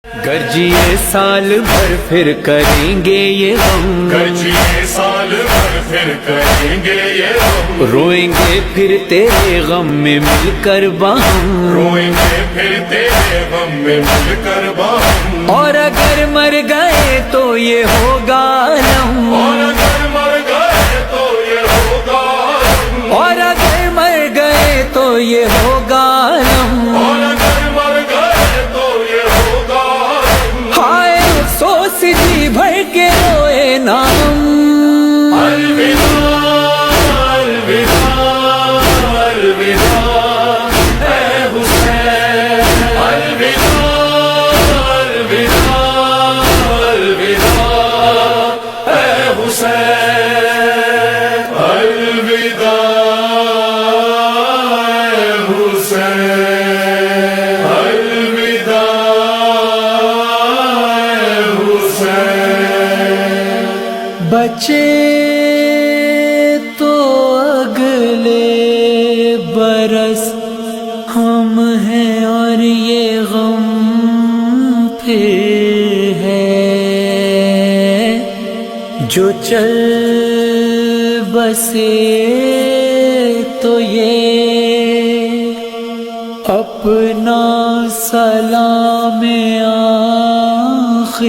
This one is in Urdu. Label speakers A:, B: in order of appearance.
A: گرجیے سال بھر پھر کریں گے یہ غم،
B: گرجیے سال بھر پھر کریں گے یہ غم،
A: روئیں گے پھر تیرے غم میں مل کر باہم،
B: روئیں گے پھر تیرے غم میں مل کر باہم،
A: اور اگر مر گئے تو یہ ہوگا علم،
B: اور اگر مر گئے تو یہ ہوگا غم،
A: اور اگر مر گئے تو یہ ہوگا علم،
B: اور اگر مر گئے تو یہ ہوگا غم،
A: ہائے افسوس جی بھر کے روئے نام،
B: الوداع الوداع الوداع اے حسین، الوداع الوداع الوداع اے حسین، الوداع اے حسین، الوداع اے حسین۔
A: بچے تو اگلے برس ہم ہیں اور یہ غم پھر ہے، جو چل بسے تو یہ اپنا سلام آخر